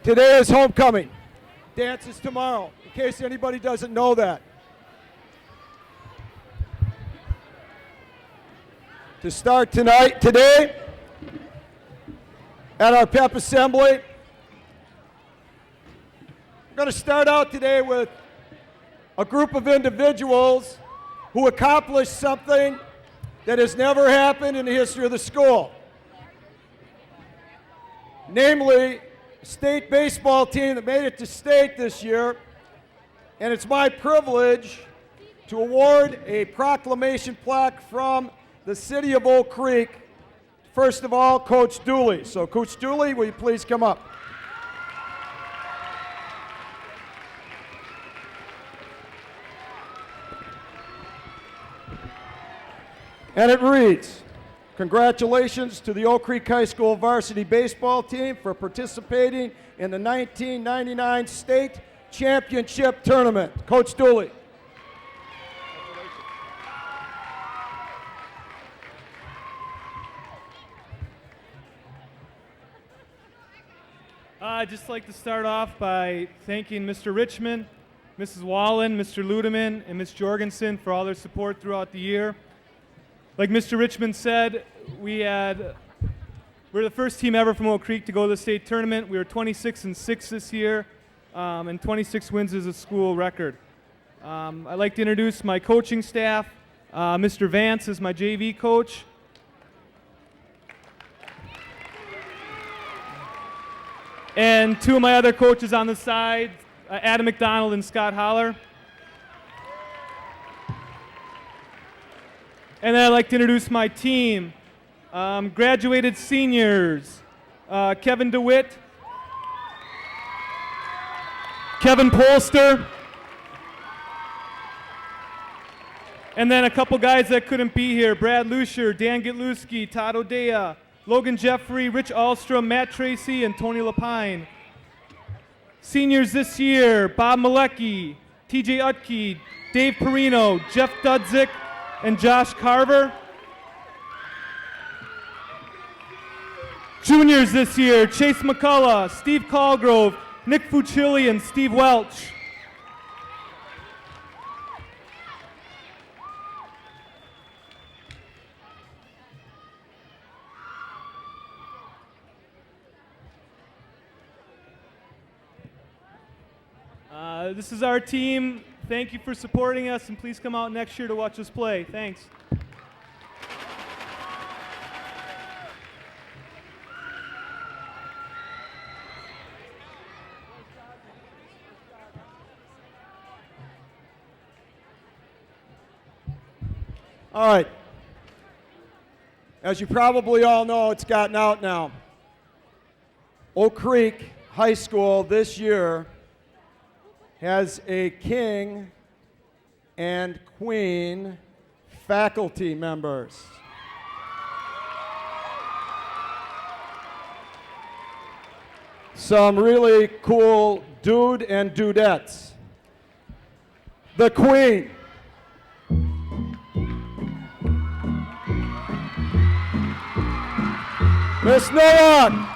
Today is homecoming. Dance is tomorrow, in case anybody doesn't know that. To start today, at our pep assembly, I'm going to start out today with a group of individuals who accomplished something that has never happened in the history of the school. Namely, a state baseball team that made it to state this year, and it's my privilege to award a proclamation plaque from the city of Oak Creek. First of all, Coach Dooley. So, Coach Dooley, will you please come up? And it reads, congratulations to the Oak Creek High School varsity baseball team for participating in the 1999 state championship tournament. Coach Dooley. I'd just like to start off by thanking Mr. Richmond, Mrs. Wallen, Mr. Ludeman, and Ms. Jorgensen for all their support throughout the year. Like Mr. Richmond said, we're the first team ever from Oak Creek to go to the state tournament. We were 26-6 this year, and 26 wins is a school record. I'd like to introduce my coaching staff. Mr. Vance is my JV coach. And two of my other coaches on the side, Adam McDonald and Scott Holler. And then I'd like to introduce my team. Graduated seniors, Kevin DeWitt, Kevin Polster, and then a couple guys that couldn't be here, Brad Lucier, Dan Gitluski, Todd Odea, Logan Jeffrey, Rich Alstrom, Matt Tracy, and Tony Lapine. Seniors this year, Bob Malecki, TJ Utke, Dave Perino, Jeff Dudzik, and Josh Carver. Juniors this year, Chase McCullough, Steve Callgrove, Nick Fucilli, and Steve Welch. This is our team. Thank you for supporting us, and please come out next year to watch us play. Thanks. All right. As you probably all know, it's gotten out now. Oak Creek High School this year has a king and queen faculty members. Some really cool dude and dudettes. The queen. Miss Nowak.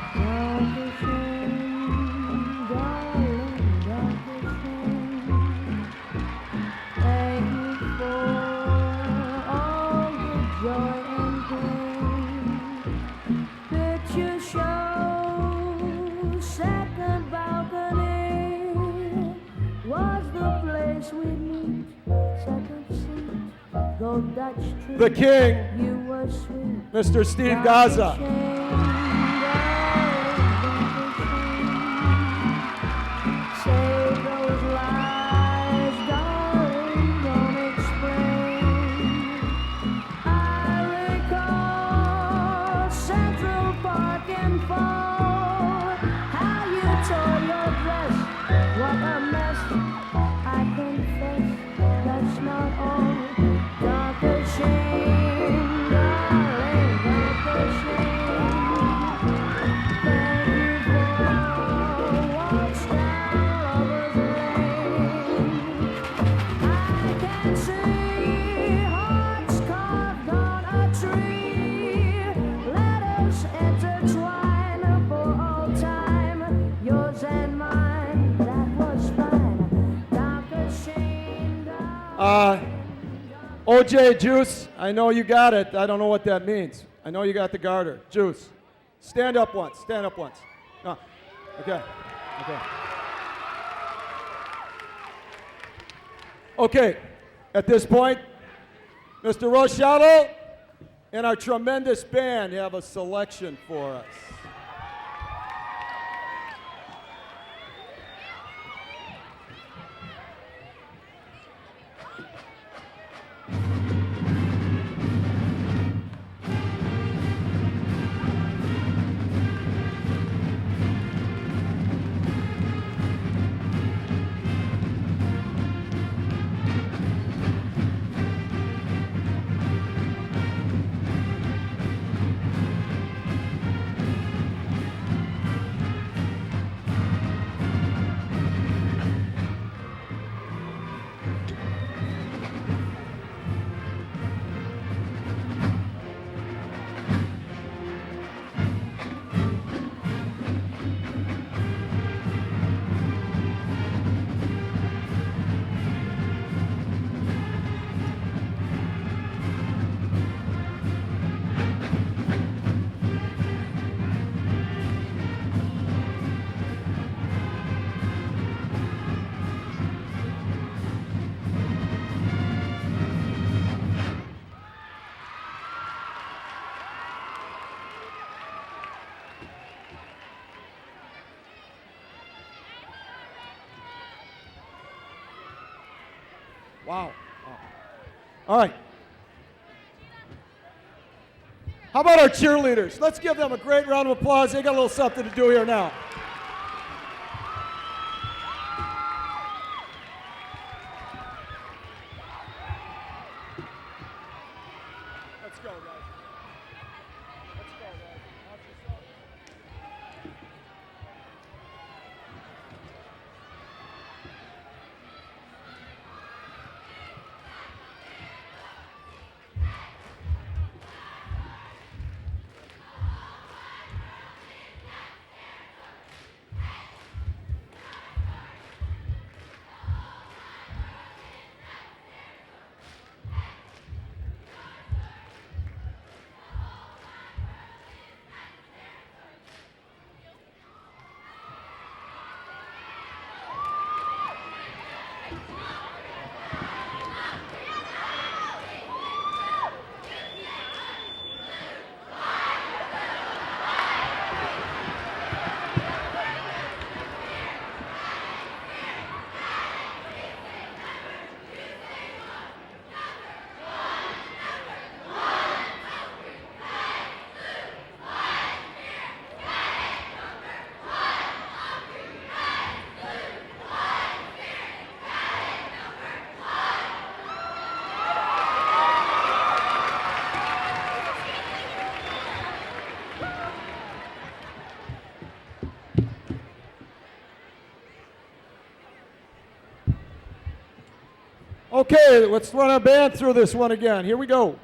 The king, Mr. Steve Gaza. OJ, Juice, I know you got it. I don't know what that means. I know you got the garter. Juice, stand up once. Stand up once. No. Okay. Okay. Okay. At this point, Mr. Rochado and our tremendous band have a selection for us. Wow. All right. How about our cheerleaders? Let's give them a great round of applause. They got a little something to do here now. Let's go, guys. Let's go, guys. Watch yourself. Okay, let's run our band through this one again. Here we go.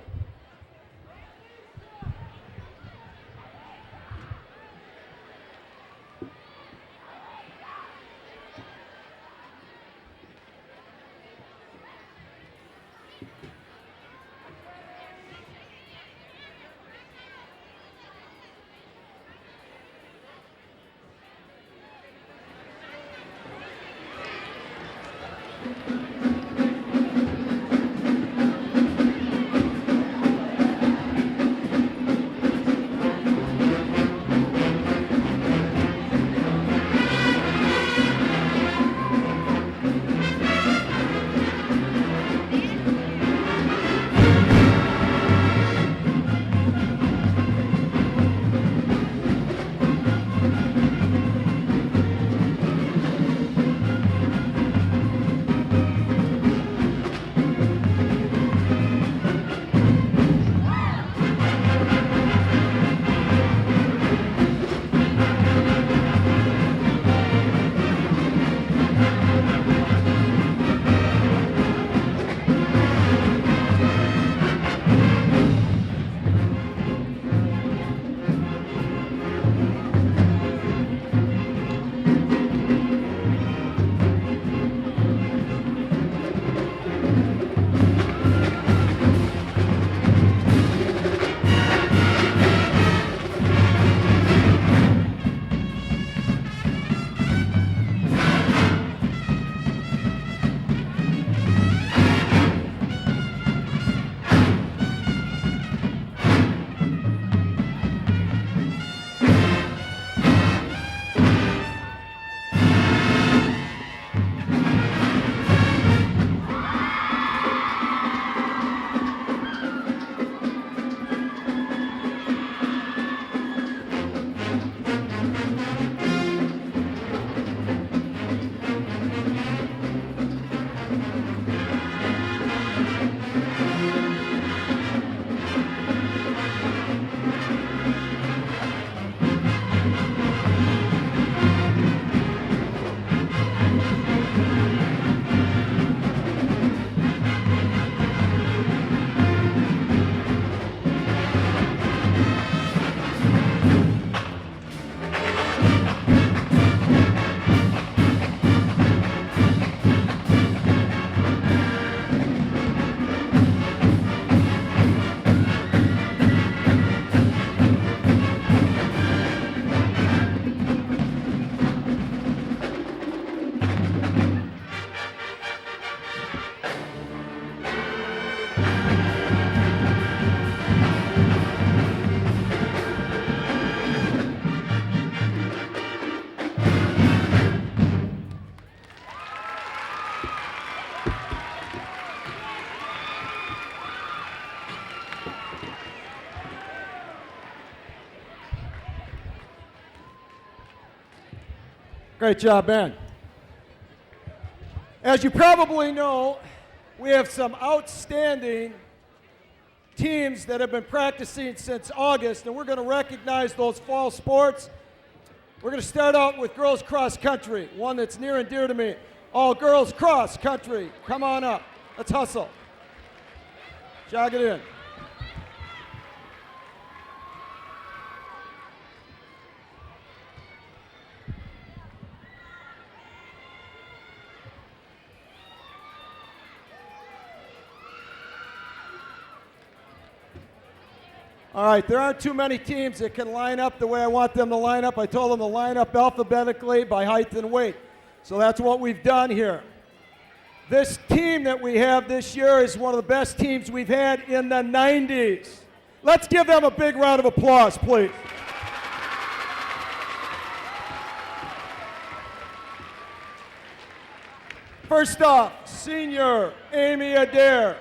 Great job, Ben. As you probably know, we have some outstanding teams that have been practicing since August, and we're going to recognize those fall sports. We're going to start out with girls cross country, one that's near and dear to me. All girls cross country, come on up. Let's hustle. Jog it in. All right, there aren't too many teams that can line up the way I want them to line up. I told them to line up alphabetically by height and weight. So that's what we've done here. This team that we have this year is one of the best teams we've had in the 90s. Let's give them a big round of applause, please. First off, senior Amy Adair.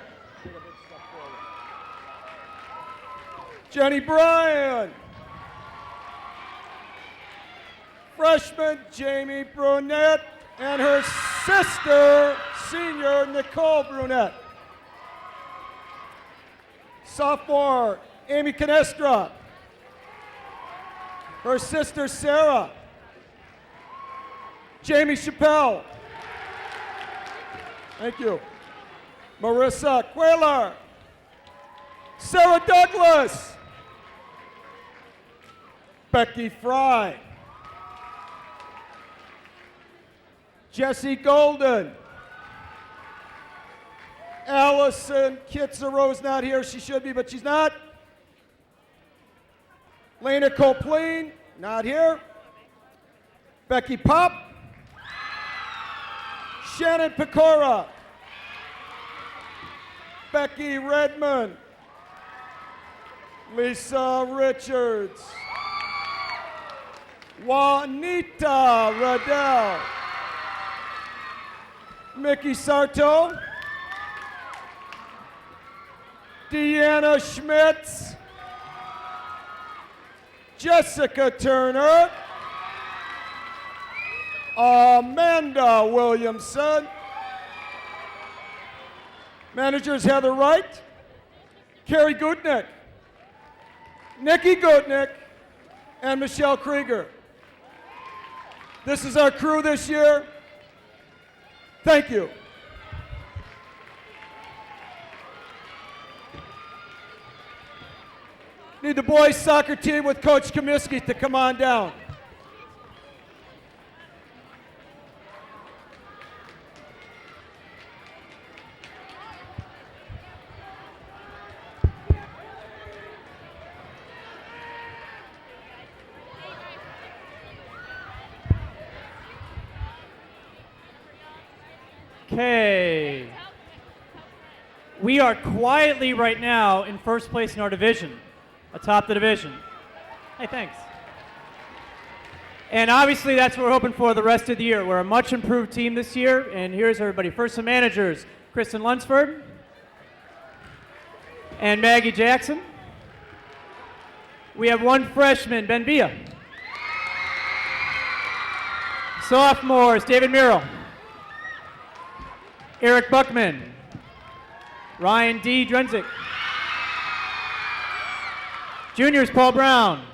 Jenny Bryan. Freshman Jamie Brunette and her sister, senior Nicole Brunette. Sophomore Amy Canestra. Her sister Sarah. Jamie Chappelle. Thank you. Marissa Quayler. Sarah Douglas. Becky Fry. Jessie Golden. Allison Kitzero's not here. She should be, but she's not. Lena Copleen, not here. Becky Pop. Shannon Pecora. Becky Redmond. Lisa Richards. Juanita Riddell. Mickey Sarto. Deanna Schmitz. Jessica Turner. Amanda Williamson. Managers Heather Wright. Carrie Gutnick. Nikki Gutnick. And Michelle Krieger. This is our crew this year. Thank you. Need the boys soccer team with Coach Comiskey to come on down. Okay. We are quietly right now in first place in our division, atop the division. Hey, thanks. And obviously that's what we're hoping for the rest of the year. We're a much improved team this year, and here's everybody. First, some managers, Kristen Lunsford and Maggie Jackson. We have one freshman, Ben Villa. Sophomores, David Murrell. Eric Buckman, Ryan D. Drenzik, juniors Paul Brown,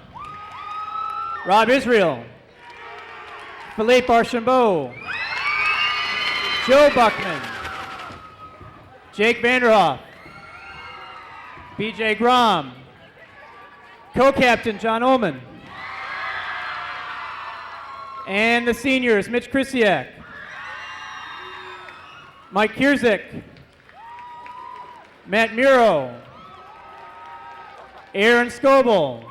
Rob Israel, Philippe Archambault, Joe Buckman, Jake Vanderhoff, BJ Grom, co-captain John Ullman, and the seniors Mitch Krisiak, Mike Kierzik, Matt Muro, Aaron Scoble,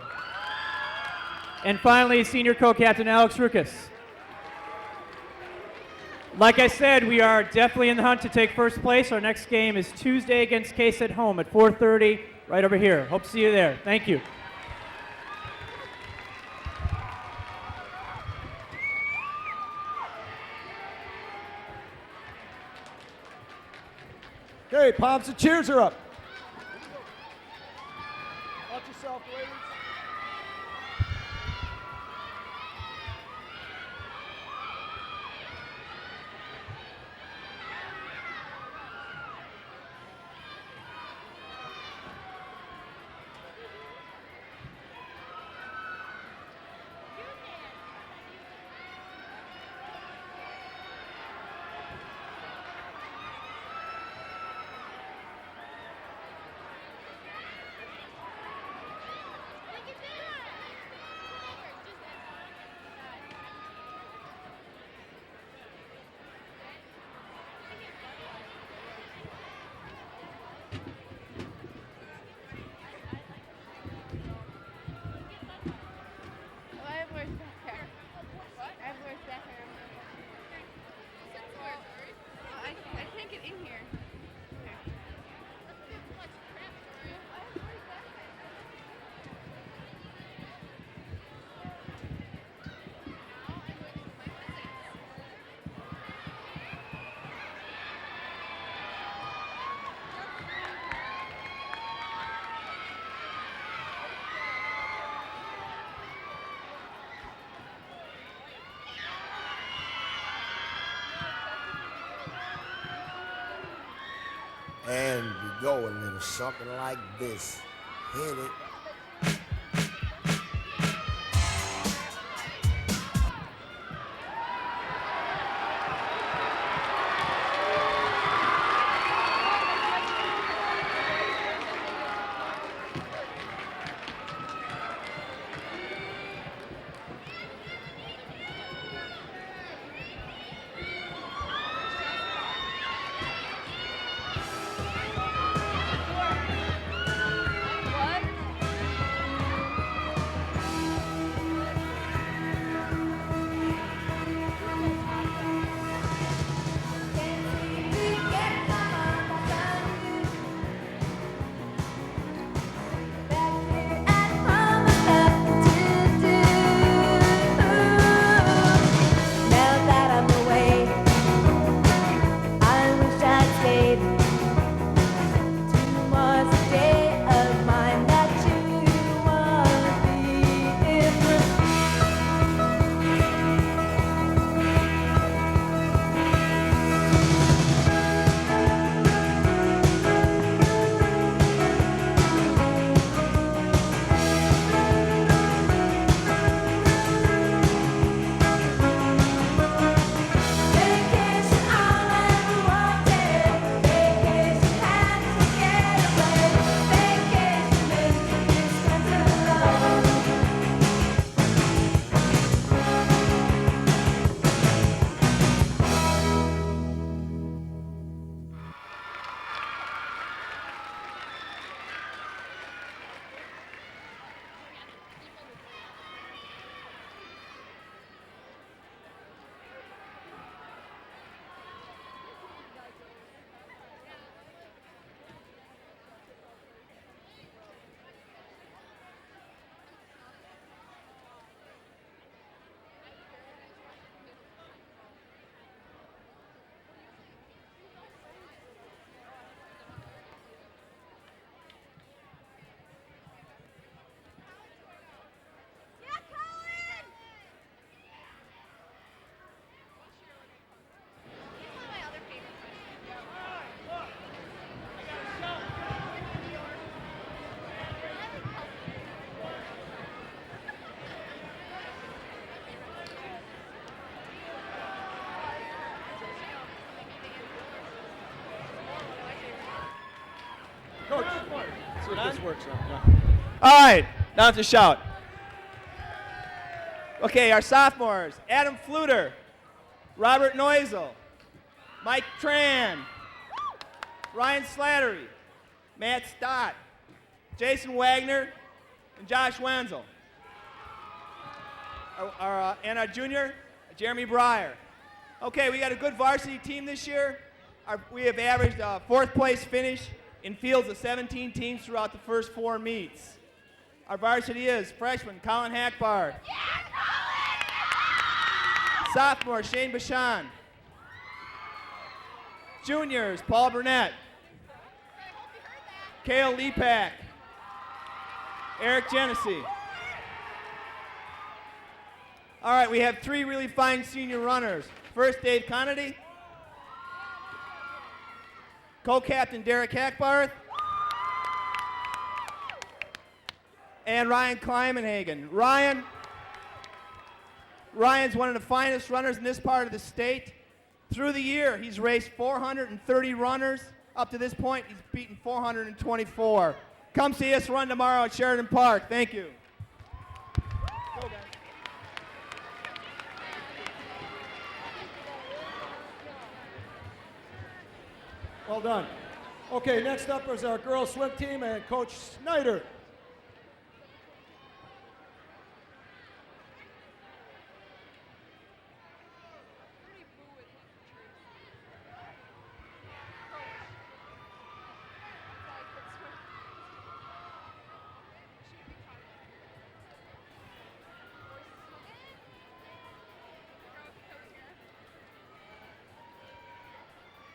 and finally senior co-captain Alex Rukas. Like I said, we are definitely in the hunt to take first place. Our next game is Tuesday against Case at home at 4:30 right over here. Hope to see you there. Thank you. Okay, palms and cheers are up. Watch yourself, ladies. And we go a little something like this. Hit it. Coach, let's see if this works out. Yeah. All right, now it's a shout. Okay, our sophomores, Adam Fluter, Robert Neusel, Mike Tran, Ryan Slattery, Matt Stott, Jason Wagner, and Josh Wenzel. And our junior, Jeremy Breyer. Okay, we got a good varsity team this year. We have averaged a fourth place finish in fields of 17 teams throughout the first 4 meets. Our varsity is freshman Colin Hackbar. Yeah, Colin! Sophomore Shane Bashan. Juniors Paul Burnett. Kale Lepak. Eric Genesee. All right, we have 3 really fine senior runners. First, Dave Conity. Co-captain Derek Hackbarth. And Ryan Kleimenhagen. Ryan's one of the finest runners in this part of the state. Through the year, he's raced 430 runners. Up to this point, he's beaten 424. Come see us run tomorrow at Sheridan Park. Thank you. Go, guys. Well done. Okay, next up is our girls swim team and Coach Snyder.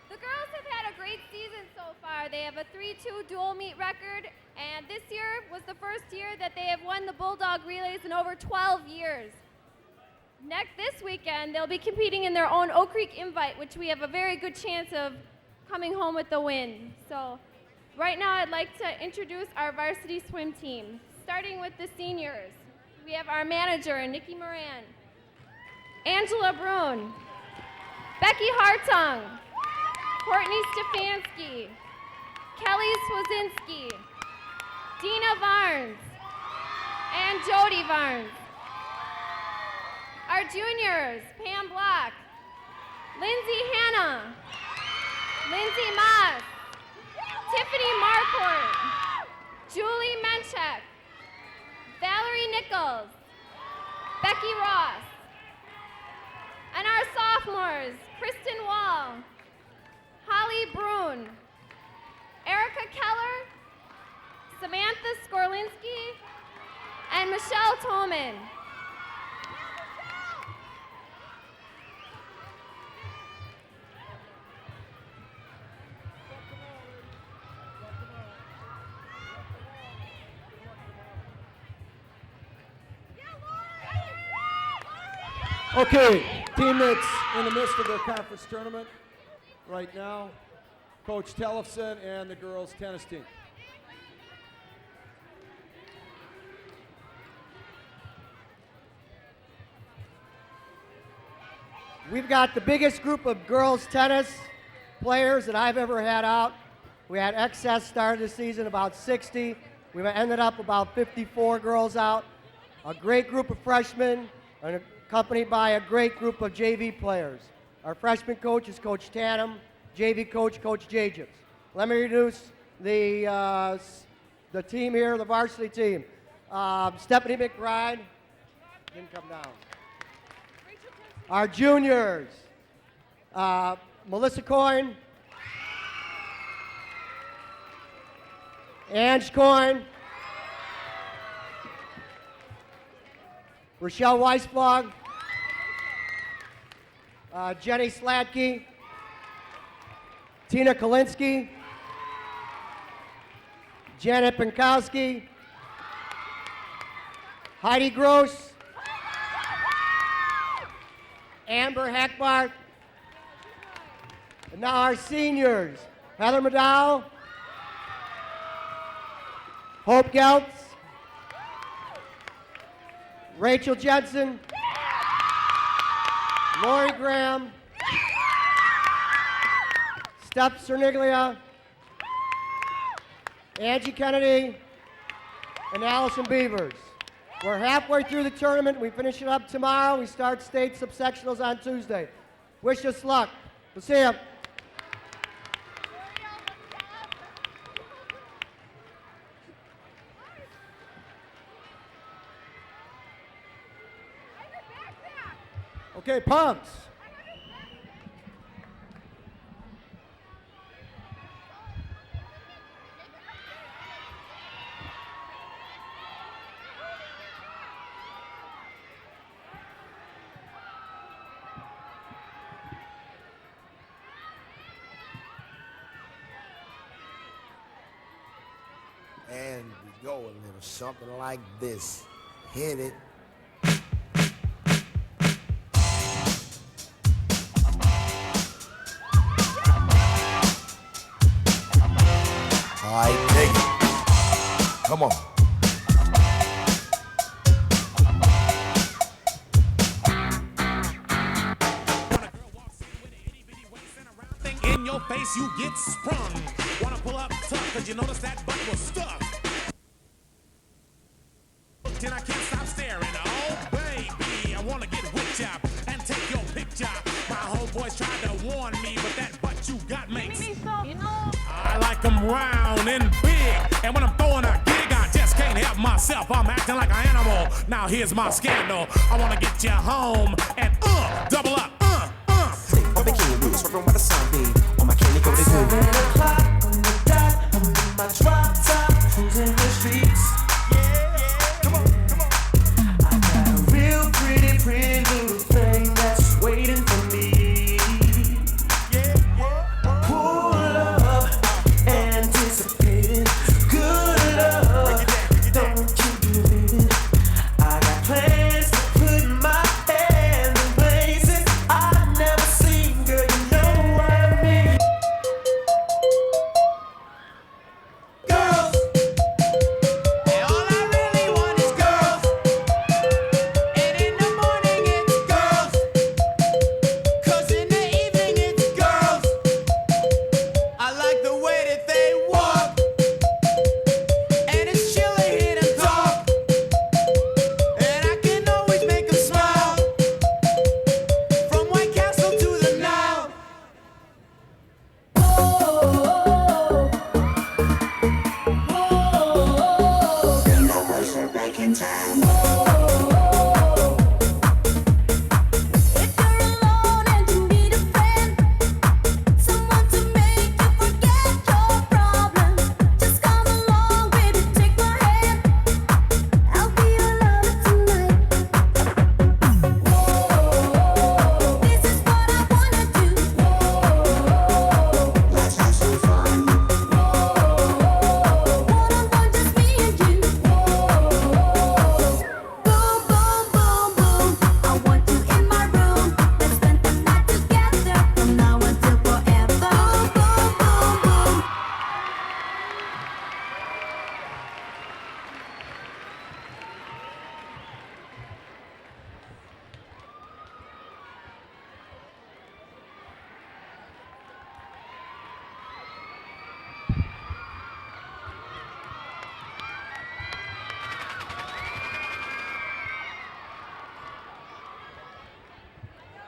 The girls have had a great season so far. They have a 3-2 dual meet record, and this year was the first year that they have won the Bulldog Relays in over 12 years. This weekend, they'll be competing in their own Oak Creek Invite, which we have a very good chance of coming home with the win. So right now I'd like to introduce our varsity swim team, starting with the seniors. We have our manager, Nikki Moran, Angela Brune, Becky Hartung, Courtney Stefanski, Kelly Swazinski, Dina Varnes, and Jody Varnes. Our juniors, Pam Block, Lindsay Hanna, Lindsay Moss, Tiffany Marcourt, Julie Menchek, Valerie Nichols, Becky Ross, and our sophomores, Kristen Wall, Holly Brune, Erica Keller, Samantha Skorlinski, and Michelle Tolman. Okay, team that's in the midst of their conference tournament right now, Coach Tellefson and the girls tennis team. We've got the biggest group of girls tennis players that I've ever had out. We had excess start of the season, about 60. We've ended up about 54 girls out. A great group of freshmen, and accompanied by a great group of JV players. Our freshman coach is Coach Tannum, JV coach, Coach Jacobs. Let me introduce the team here, the varsity team. Stephanie McBride, didn't come down. Our juniors, Melissa Coyne, Ange Coyne, Rochelle Weisblog, Jenny Slatke, Tina Kalinsky, Janet Pankowski, Heidi Gross, Amber Hackbart, and now our seniors, Heather Maddow, Hope Geltz, Rachel Jensen, Lori Graham, Steph Cerniglia, Angie Kennedy, and Allison Beavers. We're halfway through the tournament. We finish it up tomorrow. We start state subsectionals on Tuesday. Wish us luck. We'll see you. Okay, Punks. And we go a little something like this. Hit it. All right, take it. Come on. In your face, you get sprung. Wanna pull up tough, cause you notice that butt was stuck. Then I can't stop staring. Oh, baby, I wanna get whipped up and take your picture. My homeboys tried to warn me, but that butt you got makes. I like them round and big, and when I'm throwing a gig, I just can't help myself. I'm acting like an animal. Now here's my scandal. I wanna get you home and double up. My bikini boots, from where the sun be. On my candy coated groove. 7 o'clock on the dot, I'm in my drop top, cruising the streets. Come on, come on. I got a real pretty little thing that's waiting for me. Pull up, anticipating good love. Don't you believe it? I got plans to put my hand in places I've never seen. Girl, you know what I mean.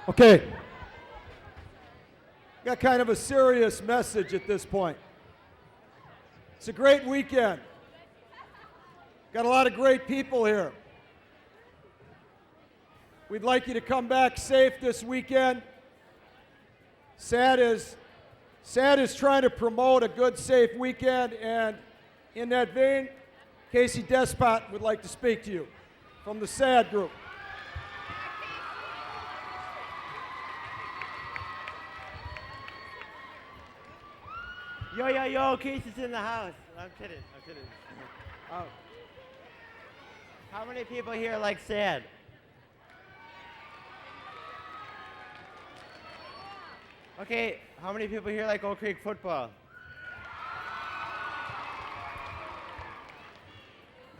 Okay. Got kind of a serious message at this point. It's a great weekend. Got a lot of great people here. We'd like you to come back safe this weekend. SAD is trying to promote a good, safe weekend, and in that vein, Casey Despot would like to speak to you from the SAD group. Yo, Casey's in the house. I'm kidding. Oh. How many people here like SAD? Okay, how many people here like Oak Creek football?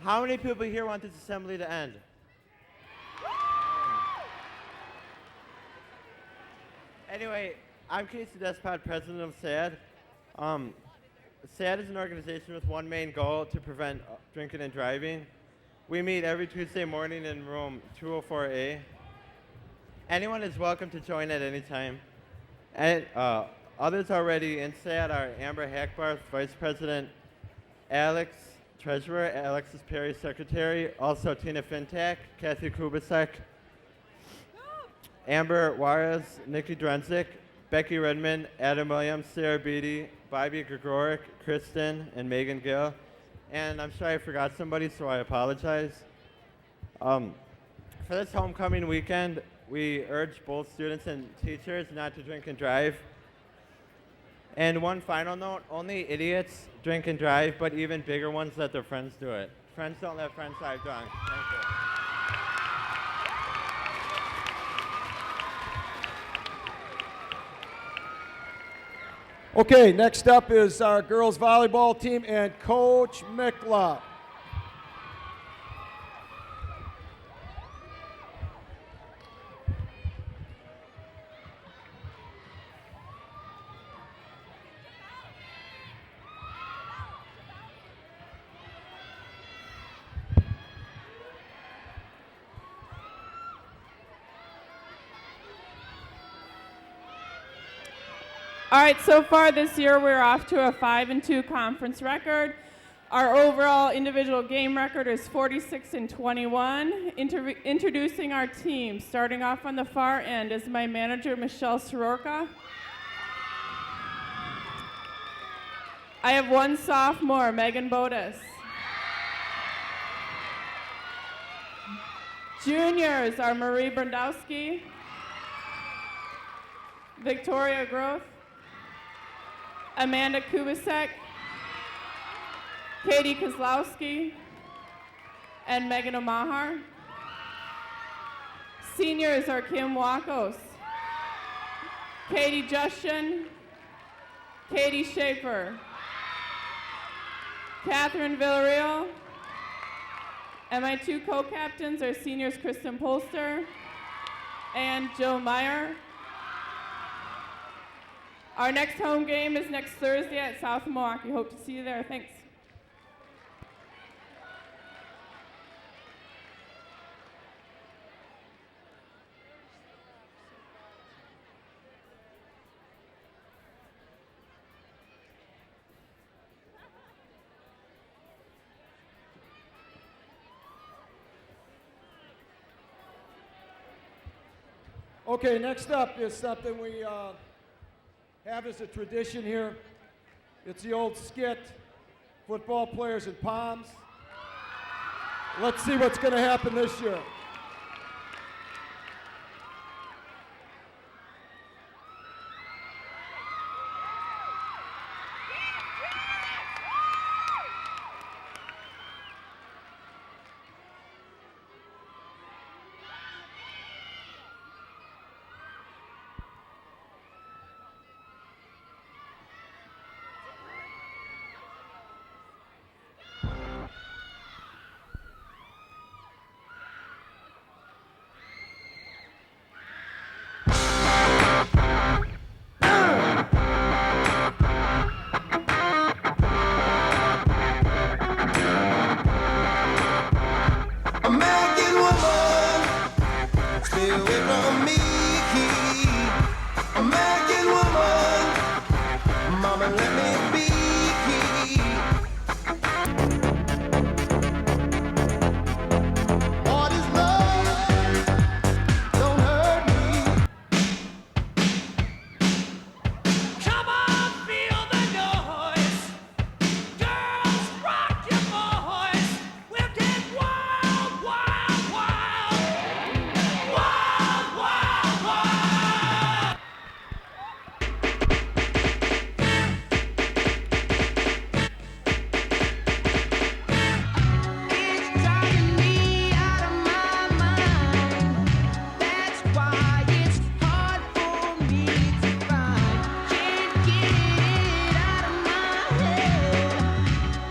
How many people here want this assembly to end? Anyway, I'm Casey Despot, president of SAD. SAD is an organization with one main goal: to prevent drinking and driving. We meet every Tuesday morning in room 204A. Anyone is welcome to join at any time. And others already in SAD are Amber Hackbarth, vice president; Alex, treasurer; Alexis Perry, secretary; also Tina Fintak, Kathy Kubasek, Amber Juarez, Nikki Drenzik, Becky Redmond, Adam Williams, Sarah Beatty, Bobby Gregoric, Kristen, and Megan Gill. And I'm sure I forgot somebody, so I apologize. For this homecoming weekend, we urge both students and teachers not to drink and drive. And one final note: only idiots drink and drive, but even bigger ones let their friends do it. Friends don't let friends drive drunk. Thank you. Okay, next up is our girls volleyball team and Coach Mikla. All right, so far this year we're off to a 5-2 conference record. Our overall individual game record is 46-21. Introducing our team, starting off on the far end is my manager, Michelle Soroka. I have one sophomore, Megan Bodis. Juniors are Marie Brandowski, Victoria Groth, Amanda Kubasek, Katie Kozlowski, and Megan Omahar. Seniors are Kim Wakos, Katie Justin, Katie Schaefer, Catherine Villarreal, and my two co-captains are seniors Kristen Polster and Jill Meyer. Our next home game is next Thursday at South Milwaukee. Hope to see you there. Thanks. Okay, next up is something we have as a tradition here. It's the old skit, football players and palms. Let's see what's going to happen this year. it be? All this love don't hurt me. Come on, feel the noise. Girls, rock your boys. We'll get wild, wild, wild. Wild, wild, wild. It's driving me out of my mind. That's why it's hard for me to find. Can't get it out of my head.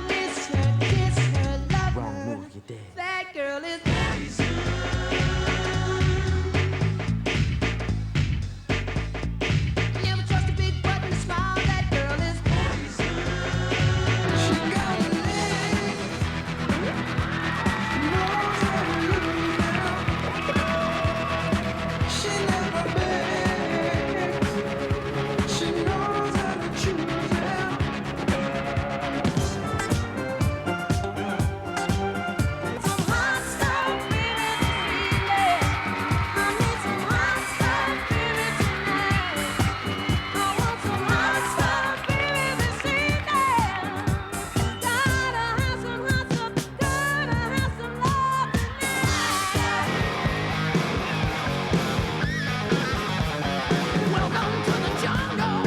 Miss her, kiss her, love her. That girl is poison. Never trust a big button smile. That girl is poison. She got a leg. Knows how to lose now. She never begs. She knows how to choose now. Some hot stuff, baby, this evening. I need some hot stuff, baby, tonight. I want some hot stuff, baby, this evening. Gotta have some hot stuff, gotta have some love tonight. Welcome to the jungle.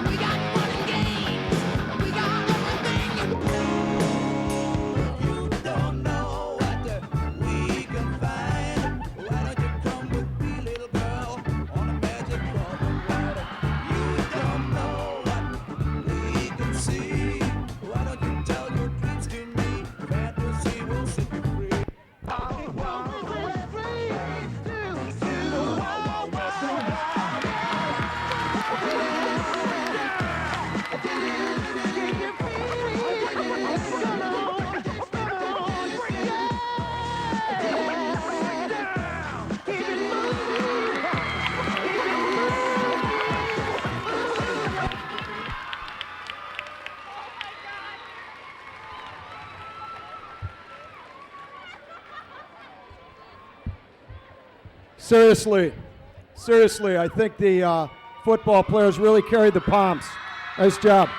We got fun and games. We got everything you want. You don't know what we can find. Why don't you come with me, little girl, on a magic carpet ride? You don't know what we can see. Why don't you tell your dreams to me? Fantasy will set you free. I want to free to wild, Seriously, I think the football players really carried the Poms. Nice job.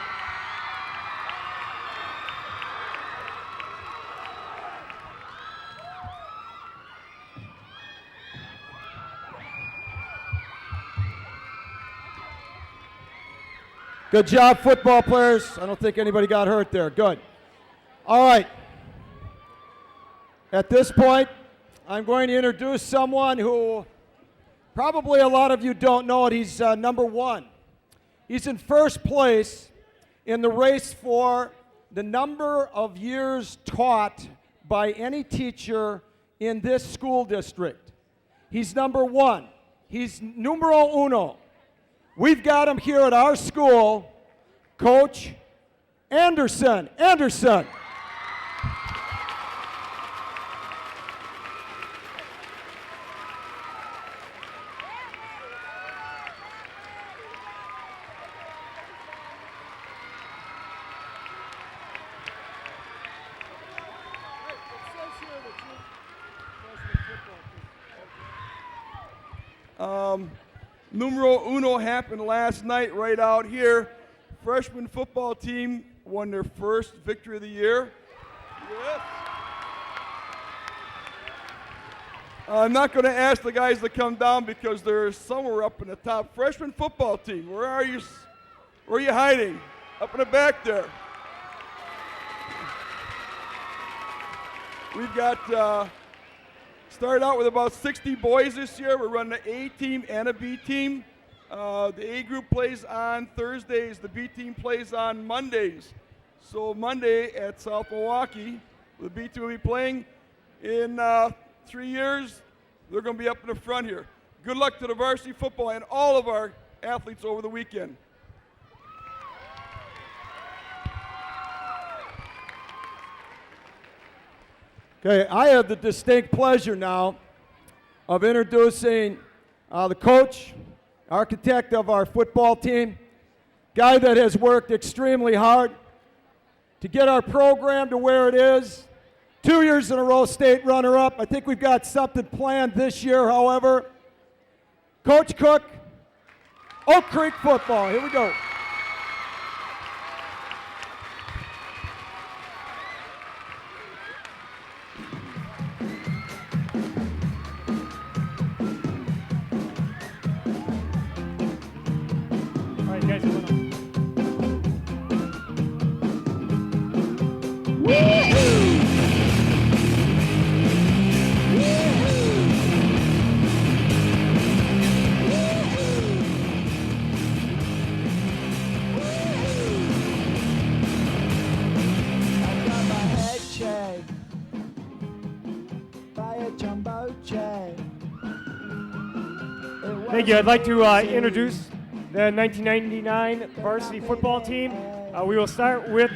Good job, football players. I don't think anybody got hurt there. Good. All right. At this point, I'm going to introduce someone who probably a lot of you don't know it. He's number one. He's in first place in the race for the number of years taught by any teacher in this school district. He's number one. He's numero uno. We've got him here at our school, Coach Anderson. Anderson. Numero uno happened last night right out here. Freshman football team won their first victory of the year. Yes. I'm not going to ask the guys to come down because they're somewhere up in the top. Freshman football team, where are you? Where are you hiding? Up in the back there. We've got started out with about 60 boys this year. We're running an A team and a B team. The A group plays on Thursdays. The B team plays on Mondays. So Monday at South Milwaukee, the B team will be playing. In 3 years, they're going to be up in the front here. Good luck to the varsity football and all of our athletes over the weekend. Okay, I have the distinct pleasure now of introducing the coach, architect of our football team, Guy that has worked extremely hard to get our program to where it is. 2 years in a row state runner-up. I think we've got something planned this year, however. Coach Cook, Oak Creek football. Here we go. All right, guys, moving on. Thank you. I'd like to introduce the 1999 varsity football team. We will start with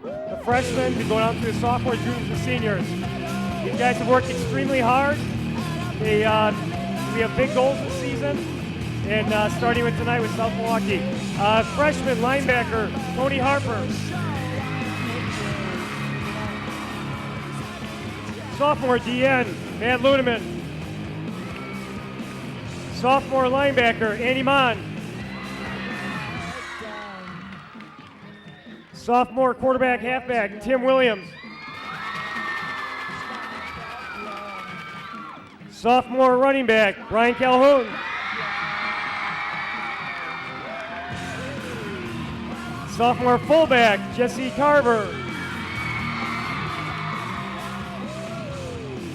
the freshmen to go down to the sophomores, juniors, and seniors. These guys have worked extremely hard. We have big goals this season, and starting with tonight with South Milwaukee. Freshman linebacker Tony Harper. Sophomore DN Matt Ludeman. Sophomore linebacker Andy Mon. Sophomore quarterback halfback Tim Williams. Sophomore running back Brian Calhoun. Sophomore fullback Jesse Carver.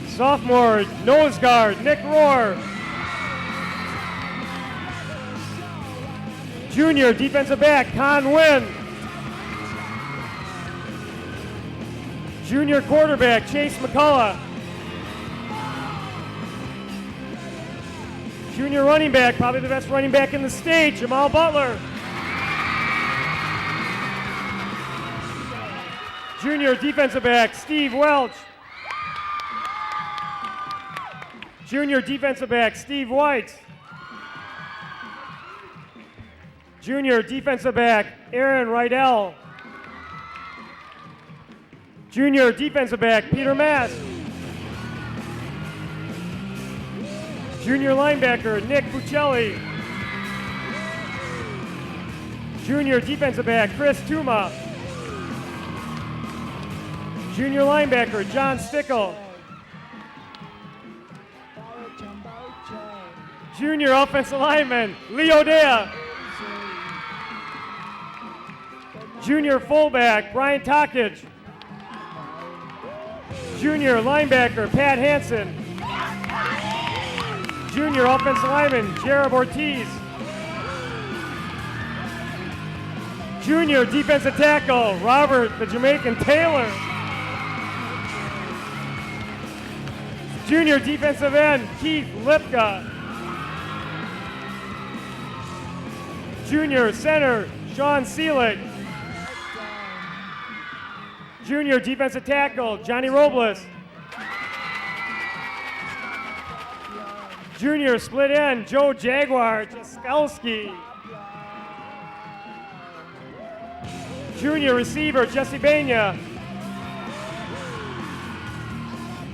Sophomore nose guard Nick Rohr. Junior defensive back Con Wynn. Junior quarterback Chase McCullough. Junior running back, probably the best running back in the state, Jamal Butler. Junior defensive back Steve Welch. Junior defensive back Steve White. Junior defensive back Aaron Rydell. Junior defensive back Peter Mass. Junior linebacker Nick Buccelli. Junior defensive back Chris Tuma. Junior linebacker John Stickle. Junior offensive lineman Leo Dea. Junior fullback Brian Takich. Junior linebacker Pat Hansen. Junior offensive lineman Jared Ortiz. Junior defensive tackle Robert the Jamaican Taylor. Junior defensive end Keith Lipka. Junior center Sean Seelig. Junior defensive tackle Johnny Robles. Junior split end Joe Jaguar Jaskowski. Junior receiver Jesse Banya.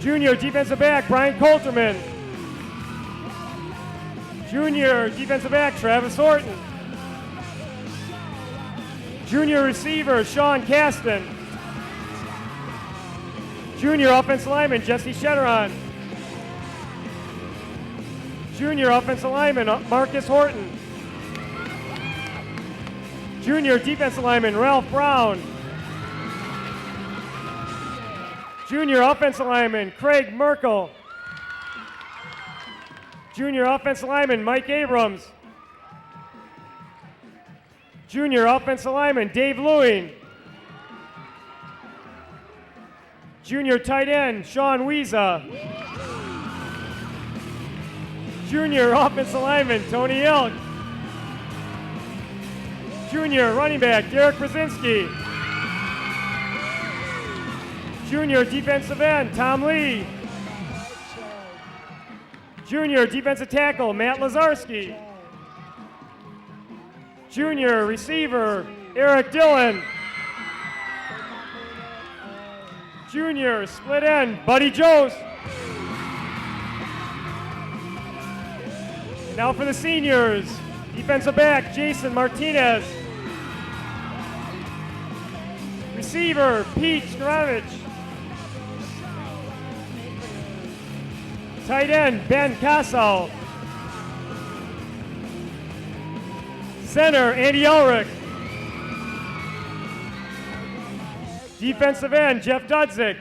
Junior defensive back Brian Coulterman. Junior defensive back Travis Horton. Junior receiver Sean Caston. Junior offensive lineman Jesse Shetteron. Junior offensive lineman Marcus Horton. Junior defensive lineman Ralph Brown. Junior offensive lineman Craig Merkel. Junior offensive lineman Mike Abrams. Junior offensive lineman Dave Lewing. Junior tight end Sean Wiesa. Junior offensive lineman Tony Elk. Junior running back Derek Brzezinski. Junior defensive end Tom Lee. Junior defensive tackle Matt Lazarski. Junior receiver, Eric Dillon. Junior split end, Buddy Joes. And now for the seniors, defensive back, Jason Martinez. Receiver, Pete Skravich. Tight end, Ben Casal. Center, Andy Ulrich. Defensive end, Jeff Dudzik.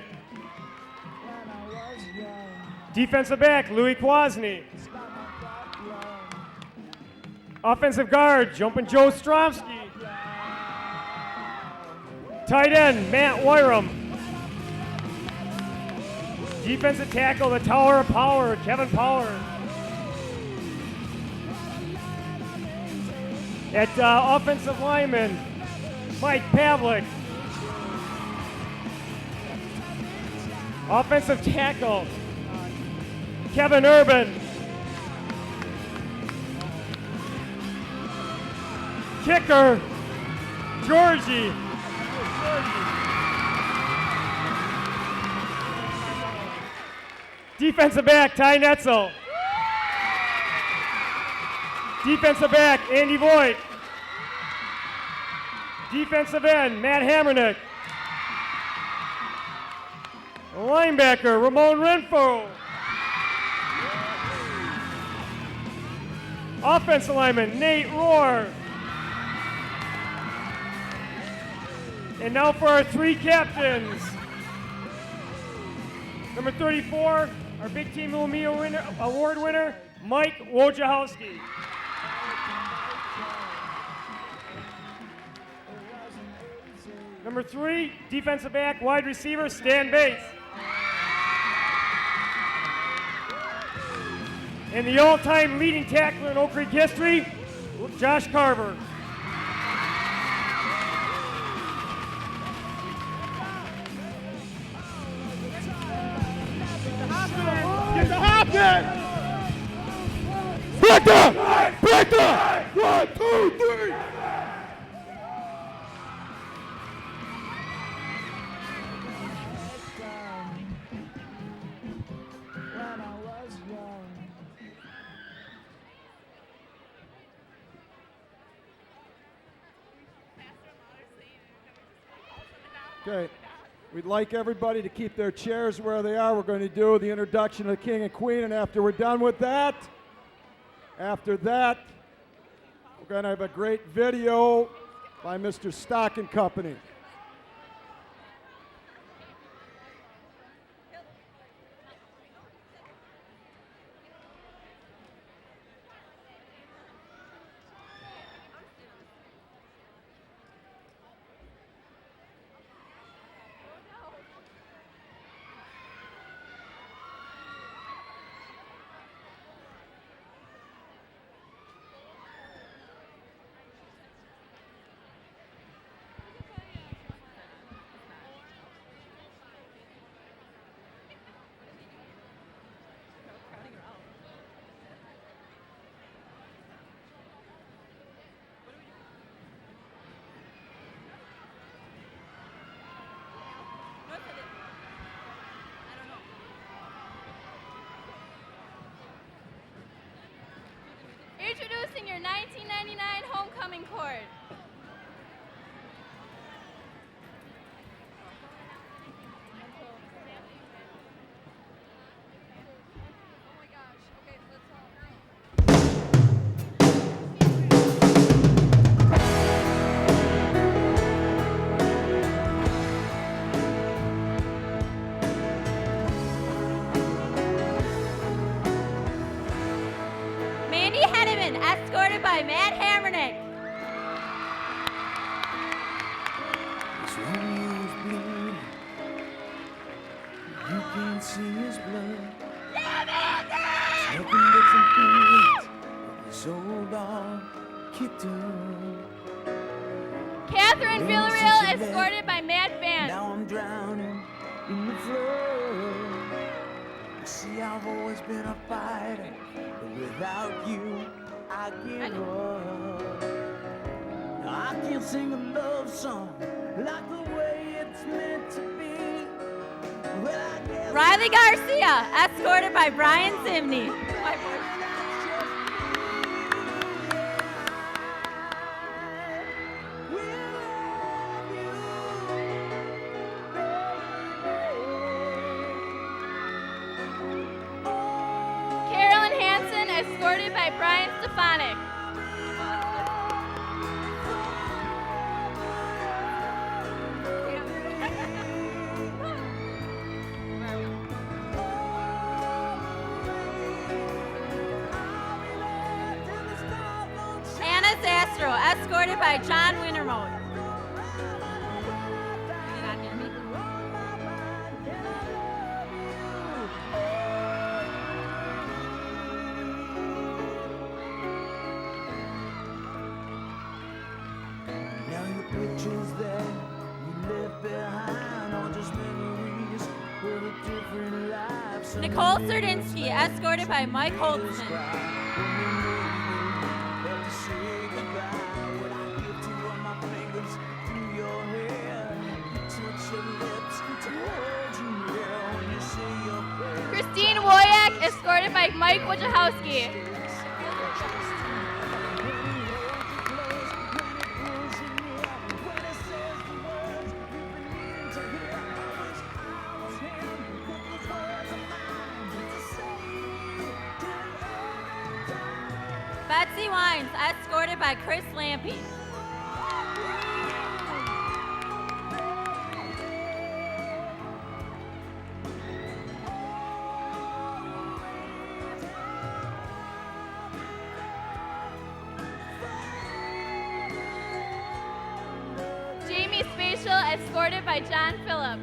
Defensive back, Louis Kwasny. Offensive guard, Jumpin' Joe Stromsky. Tight end, Matt Wyram. Defensive tackle, the Tower of Power, Kevin Power. At offensive lineman, Mike Pavlik. Offensive tackle, Kevin Urban. Kicker, Georgie. Defensive back, Ty Netzel. Defensive back, Andy Voigt. Defensive end, Matt Hammernick. Linebacker, Ramon Renfro. Offensive lineman, Nate Rohr. And now for our three captains. Number 34, our Big Team Lumia Award winner, Mike Wojciechowski. Number 3, defensive back, wide receiver, Stan Bates. And the all-time leading tackler in Oak Creek history, Josh Carver. Break the! Break the! 1, 2, 3! Okay, we'd like everybody to keep their chairs where they are. We're going to do the introduction of the King and Queen, and after we're done with that, we're going to have a great video by Mr. Stock and Company. Introducing your 1999 homecoming court. Escorted by Matt Hammernick. Romeo's bleeding. You can't see his blood. Nothing but some feelings of this old dog kicked him. Catherine Villarreal escorted by Matt Vance. Now I'm drowning in the flood. You see, I've always been a fighter, but without you, I give up. I can't sing a love song like the way it's meant to be. Well, I guess Riley Garcia, escorted by Brian Zimney. Carolyn Hansen, escorted by Brian Stefanik. Anna Zastro, escorted by John Wintermode. now your pictures that you left behind are just memories with a different life. Some Nicole made us Serdinsky, laugh, escorted by Mike some made us Holtzman. cry. When we have to say goodbye, what I give to run my fingers through your hair, touch your lips to hold you near when you say your prayer. Christine Woyak, escorted by Mike Wojciechowski. Betsy Wines, escorted by Chris Lampy. Jamie Spatial, escorted by John Phillips.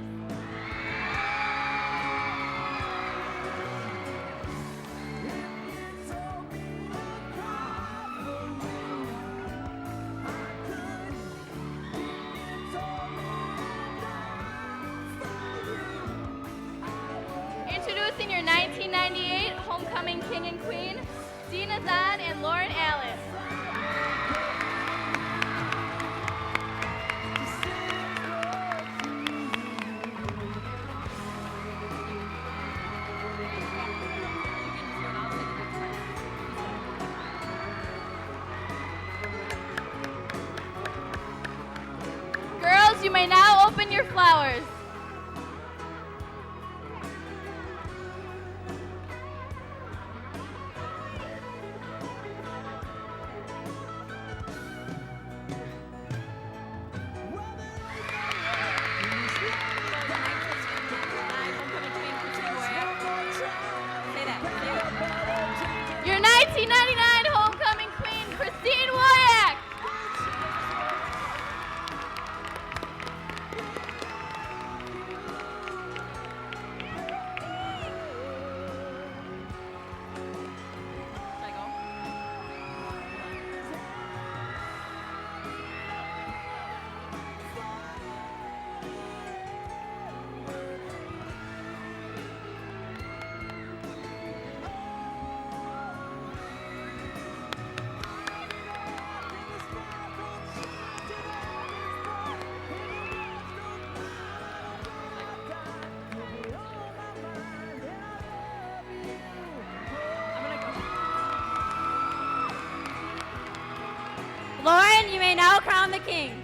Introducing your 1998 Homecoming King and Queen, Dina Zahn and Lauren Alice. Girls, you may now open your flowers. Your 1999 Homecoming Queen, Christine Woyak. Lauren, you may now crown the king.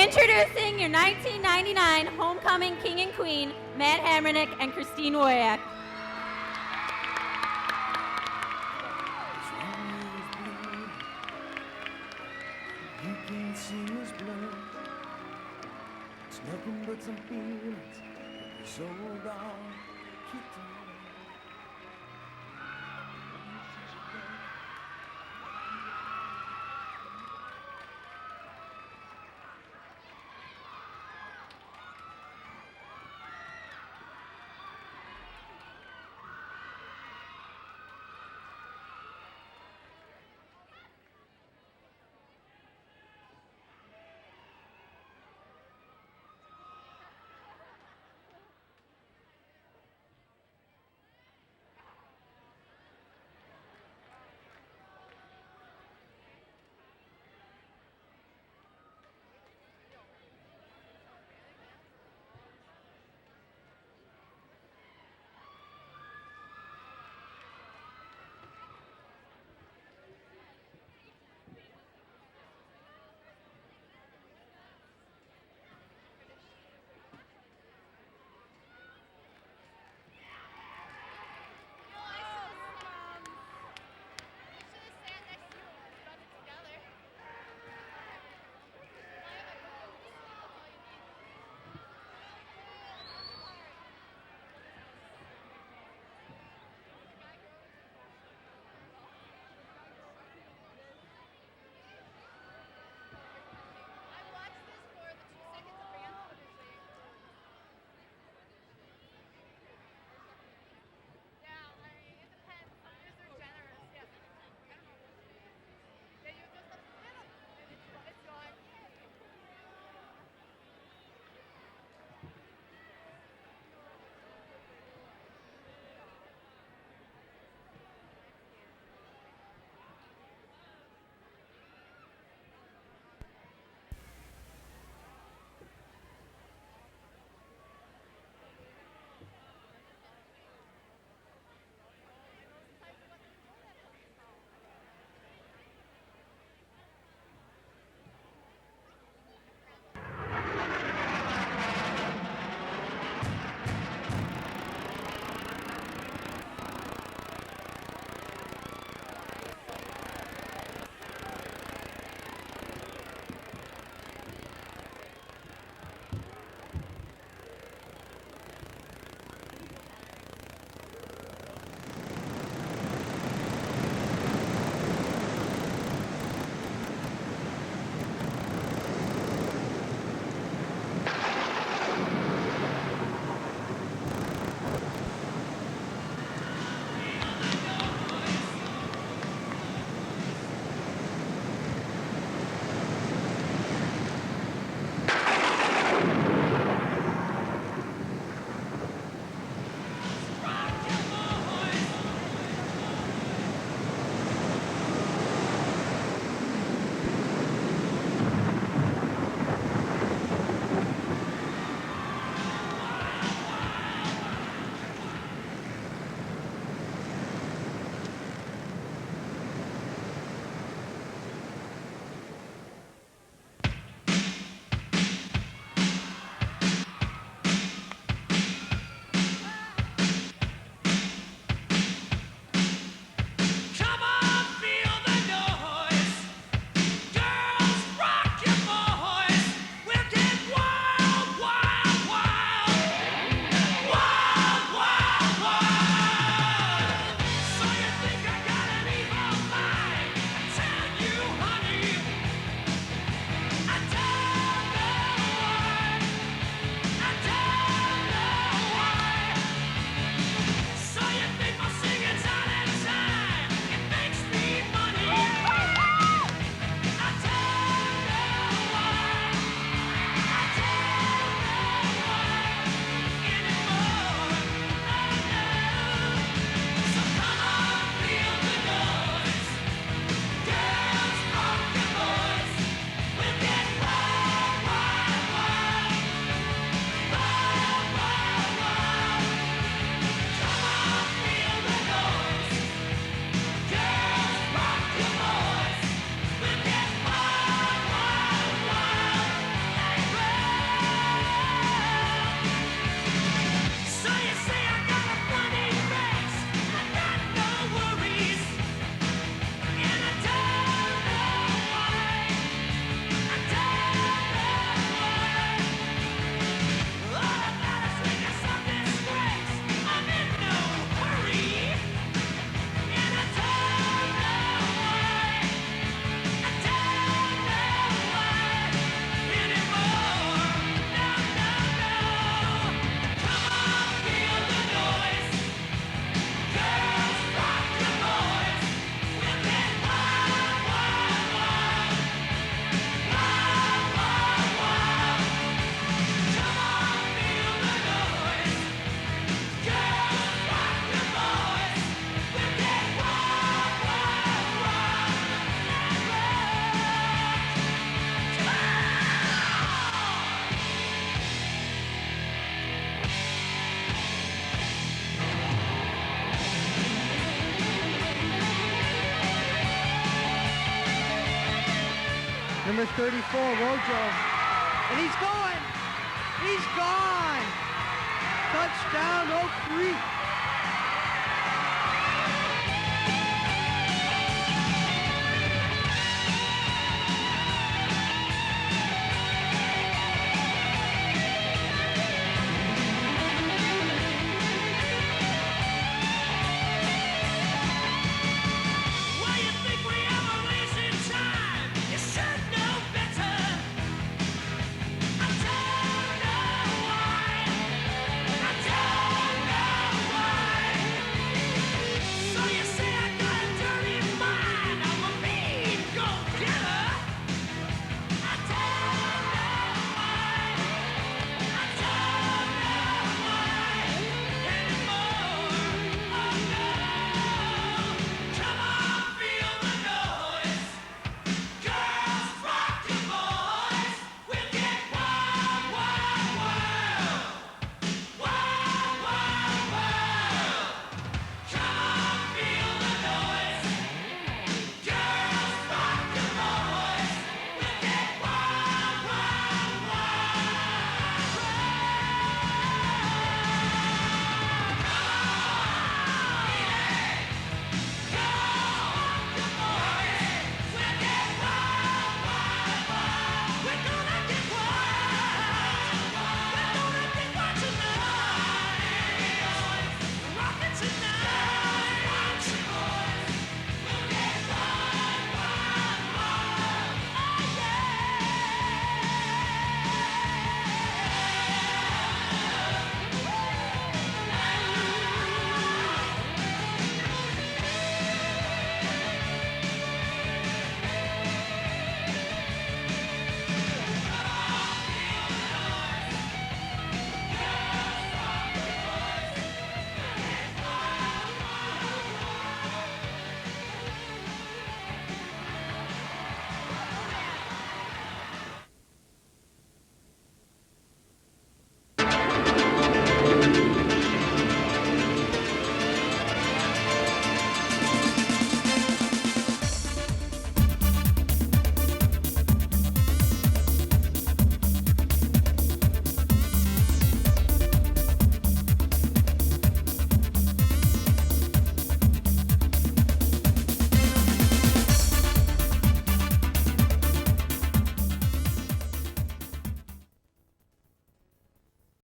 Introducing your 1999 homecoming king and queen, Matt Hammernick and Christine Woyak. You can't see his blood. It's nothing but some feelings. So down, kicked away. Number 34, Rojo. And he's going. He's gone. Touchdown, Oak Creek.